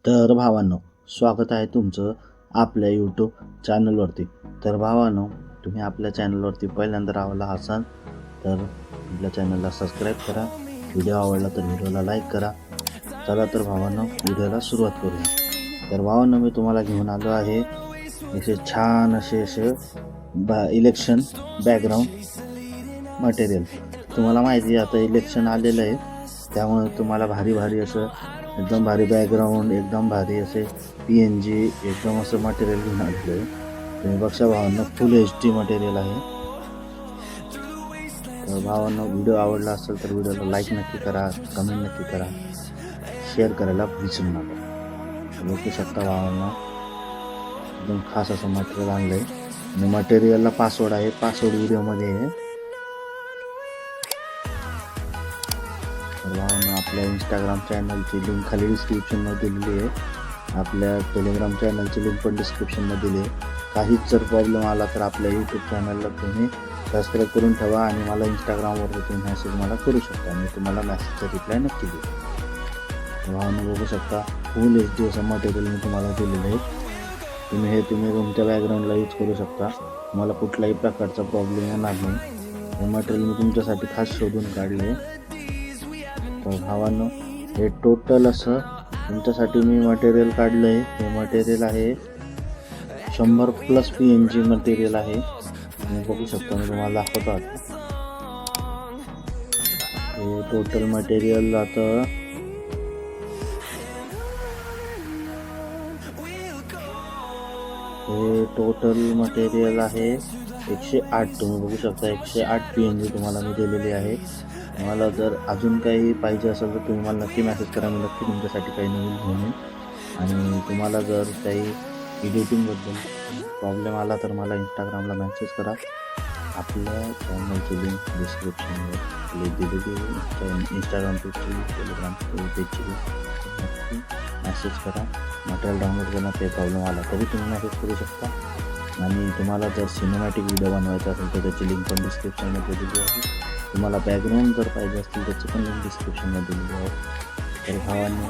तर भावांनो, स्वागत आहे तुमचं आपल्या यूट्यूब चॅनलवरती. तर भावांनो, तुम्ही आपल्या चॅनलवरती पहिल्यांदा आला असाल तर आपल्या चॅनलला सबस्क्राईब करा. व्हिडिओ आवडला तर व्हिडिओला लाईक करा. चला तर भावांनो, व्हिडिओला सुरुवात करूया. तर भावांनो, मी तुम्हाला घेऊन आलो आहे असे छान असे इलेक्शन बॅकग्राऊंड मटेरियल. तुम्हाला माहिती आहे आता इलेक्शन आलेलं आहे, त्यामुळे तुम्हाला भारी असं एकदम भारी बॅकग्राऊंड, एकदम भारी असे PNG एकदम असं मटेरियल घेऊन आलेलं आहे. तुम्ही बघा भावांनो, फुल HD मटेरियल आहे. तर भावांनो, व्हिडिओ आवडला असेल तर व्हिडिओला लाईक नक्की करा, कमेंट नक्की करा, शेअर करायला विसरू नका. बघू शकता भावांनो, एकदम खास असं मटेरियल आणलं आहे आणि मटेरियलला पासवर्ड आहे. पासवर्ड व्हिडिओमध्ये आहे. आपल्या इंस्टाग्राम चॅनलची लिंक खाली डिस्क्रिप्शनमध्ये दिलेली आहे. आपल्या टेलिग्राम चॅनलची लिंक पण डिस्क्रिप्शनमध्ये दिली आहे. काहीच जर प्रॉब्लेम आला तर आपल्या यूट्यूब चॅनलला तुम्ही सबस्क्राईब करून ठेवा आणि मला इंस्टाग्रामवर तुम्ही मेसेज मला करू शकता. मी तुम्हाला मेसेजचा रिप्लाय नक्की देऊ. भावांनो, बघू शकता फुल HD असं मटेरियल मी तुम्हाला दिलेलं आहे. तुम्ही तुमच्या बॅकग्राऊंडला यूज करू शकता. तुम्हाला कुठल्याही प्रकारचा प्रॉब्लेम येणार नाही. हे मटेरियल मी तुमच्यासाठी खास शोधून काढले. तर भावांनो, हे टोटल असं तुमच्यासाठी मी मटेरियल काढलं आहे. हे मटेरियल आहे 100+ PNG मटेरियल आहे. तुम्ही बघू शकता, मी तुम्हाला दाखवतो आता. हे टोटल मटेरियल आता आहे 108. तुम्ही बघू शकता 108 PNG तुम्हाला मी दिलेली आहे. मला जर अजून काही पाहिजे असेल तर तुम्ही मला नक्की मेसेज करा. मी नक्की तुमच्यासाठी काही नवीन घेऊन येईन. आणि तुम्हाला जर काही एडिटिंगबद्दल प्रॉब्लेम आला तर मला इंस्टाग्रामला मेसेज करा. आपल्या चॅनलची लिंक डिस्क्रिप्शनवर दिलेली आहे. इंस्टाग्राम पेजची, टेलिग्राम पेजची नक्की मेसेज करा. मटेरियल डाउनलोड करण्यात काही प्रॉब्लेम आला तरी तुम्ही मेसेज करू शकता. आणि तुम्हाला जर सिनेमॅटिक व्हिडिओ बनवायचा असेल तर त्याची लिंक पण डिस्क्रिप्शनमध्ये दिलेली आहे. तुम्हाला बॅकग्राऊंड जर पाहिजे असतील त्याची पण लिंक डिस्क्रिप्शनमध्ये दिलेली आहे. तर भावांनो,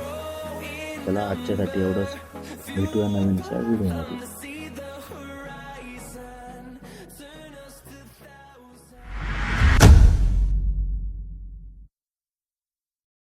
चला आजच्यासाठी एवढंच. भेटूया नवीनच्या व्हिडिओमध्ये.